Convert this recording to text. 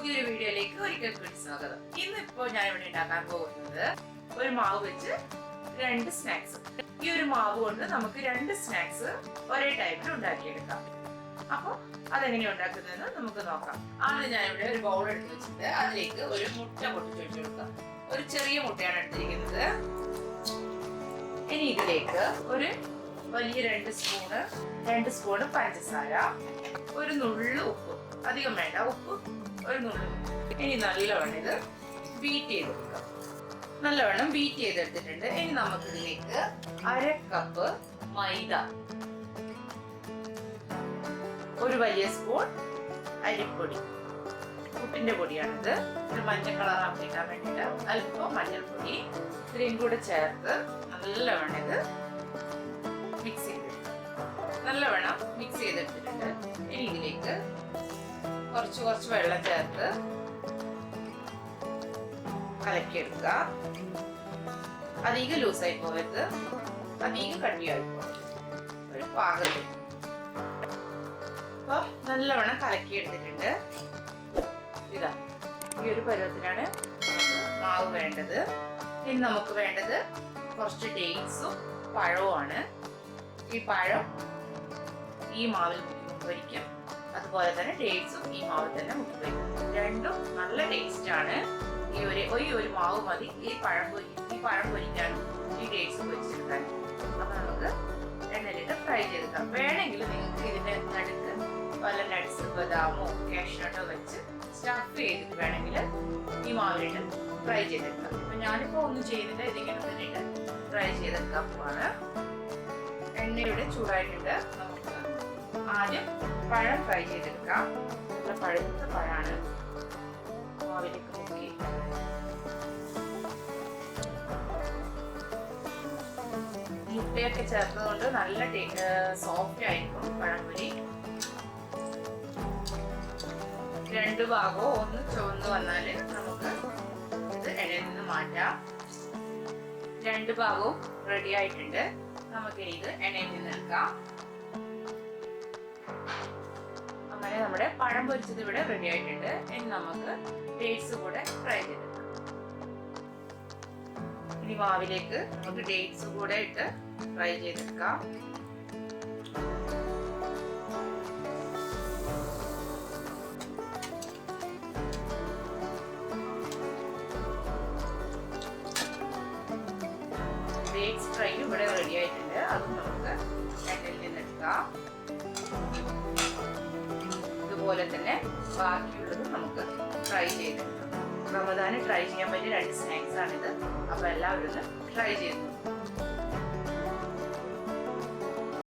പുതിയൊരു വീഡിയോയിലേക്ക് ഒരിക്കൽ കൂടി സ്വാഗതം. ഇന്നിപ്പോൾ ഞാൻ ഇവിടെ ഉണ്ടാക്കാൻ പോകുന്നത് ഒരു മാവ് വെച്ച് 2 സ്നാക്സ്. ഈ ഒരു മാവ് കൊണ്ട് നമുക്ക് 2 സ്നാക്സ് ഒരേ ടൈമിൽ ഉണ്ടാക്കിയെടുക്കാം. അപ്പോൾ അതെങ്ങനെ ഉണ്ടാക്കുന്നതെന്ന് നമുക്ക് നോക്കാം. ആദ്യം ഞാനിവിടെ ഒരു ബൗൾ എടുത്ത് വെച്ചിട്ട് അതിലേക്ക് ഒരു മുട്ട പൊട്ടിച്ചൊഴിച്ചു കൊടുക്കാം. ഒരു ചെറിയ മുട്ടയാണ് എടുത്തിരിക്കുന്നത്. ഇനി ഇതിലേക്ക് ഒരു വലിയ 2 സ്പൂണ് പഞ്ചസാര, ഒരു നുള്ളു ഉപ്പ്, അധികം വേണ്ട, ഉപ്പ് ഒരു നുള്ളു. ഇനി നല്ലവണ്ണം ഇത് ബീറ്റ് ചെയ്തെടുക്കാം. നല്ലവണ്ണം ബീറ്റ് ചെയ്തെടുത്തിട്ടുണ്ട്. ഇനി നമുക്ക് ഇതിലേക്ക് 1/2 കപ്പ് മൈദ, ഒരു വലിയ സ്പൂൺ അരിപ്പൊടി, പുട്ടിന്റെ പൊടിയാണിത്. ഒരു മഞ്ഞ കളറാക്കി കിട്ടാൻ വേണ്ടിയിട്ട് അല്പം മഞ്ഞൾപ്പൊടി ഇത്രയും കൂടെ ചേർത്ത് നല്ലവണ്ണം ഇത് മിക്സ് ചെയ്തെടുക്കാം. നല്ലവണ്ണം മിക്സ് ചെയ്തെടുത്തിട്ടുണ്ട്. ഇനി ഇതിലേക്ക് കുറച്ച് വെള്ളം ചേർത്ത് കലക്കിയെടുക്കുക. അധികം ലൂസായി പോകരുത്, അധികം കട്ടിയായി പോകരുത്, ഒരു പാകത്തിൽ. അപ്പൊ നല്ലവണ്ണം കലക്കിയെടുത്തിട്ടുണ്ട്. ഇതാ ഈ ഒരു പരുവത്തിനാണ് മാവ് വേണ്ടത്. ഇനി നമുക്ക് വേണ്ടത് കുറച്ച് ഡേറ്റ്സും പഴവുമാണ്. ഈ പഴം ഈ മാവിൽ മുക്കിവയ്ക്കും, അതുപോലെ തന്നെ ഡേറ്റ്സും ഈ മാവിൽ തന്നെ മുക്കിവയ്ക്കും. രണ്ടും നല്ല ടേസ്റ്റ് ആണ്. ഈ ഒരു മാവ് മതി ഈ പഴം പൊരിക്കാനും ഈ ഡേറ്റ്സ് പൊരിച്ചെടുക്കാനും. അപ്പൊ നമുക്ക് എണ്ണയിലിട്ട് ഫ്രൈ ചെയ്തെടുക്കാം. വേണമെങ്കിൽ നിങ്ങൾക്ക് ഇതിന്റെ നടുക്ക് പല നട്ട്സ്, ബദാമോ കാഷ്നട്ടോ വെച്ച് സ്റ്റഫ് ചെയ്തിട്ട് വേണമെങ്കിൽ ഈ മാവിലിട്ട് ഫ്രൈ ചെയ്തെടുക്കാം. അപ്പൊ ഞാനിപ്പോ ഒന്നും ചെയ്യുന്നില്ല, ഇതിങ്ങനെ തന്നെ ഫ്രൈ ചെയ്തെടുക്കാൻ പോവാണ്. എണ്ണയുടെ ചൂടായിട്ടുണ്ട്. നമുക്ക് ആദ്യം പഴം ഫ്രൈ ചെയ്തെടുക്കാം. നല്ല പഴുത്ത പഴമാണ്. മാവിലേക്ക് മുക്കി മുട്ടയൊക്കെ ചേർത്തതുകൊണ്ട് നല്ല സോഫ്റ്റ് ആയിരിക്കും പഴംപൊരി. 2 ഭാഗവും ഒന്ന് ചുവന്ന് വന്നാല് നമുക്ക് ഇത് എണ്ണയിൽ നിന്ന് മാറ്റാം. 2 ഭാഗവും റെഡി ആയിട്ടുണ്ട്. നമുക്ക് ഇത് എണ്ണയിൽ നിന്ന് എടുക്കാം. അങ്ങനെ നമ്മുടെ പഴം പൊരിച്ചത് ഇവിടെ റെഡി ആയിട്ടുണ്ട്. ഇനി നമുക്ക് ഡേറ്റ്സ് കൂടെ ഫ്രൈ ചെയ്തെടുക്കാം. ഇനി മാവിലേക്ക് നമുക്ക് ഡേറ്റ്സ് കൂടെ ഇട്ട് ഫ്രൈ ചെയ്തെടുക്കാം. ഡേറ്റ്സ് ഫ്രൈ ഇവിടെ റെഡി ആയിട്ടുണ്ട്. അതും നമുക്ക് എണ്ണയിൽ നിന്ന് എടുക്കാം. ഇതുപോലെ തന്നെ ബാക്കിയുള്ളത് നമുക്ക് ഫ്രൈ ചെയ്തെടുക്കാം. റമദാന് ട്രൈ ചെയ്യാൻ പറ്റിയ 2 സ്നാക്സ് ആണിത്. അപ്പൊ എല്ലാവരും ഒന്ന് ട്രൈ ചെയ്തു.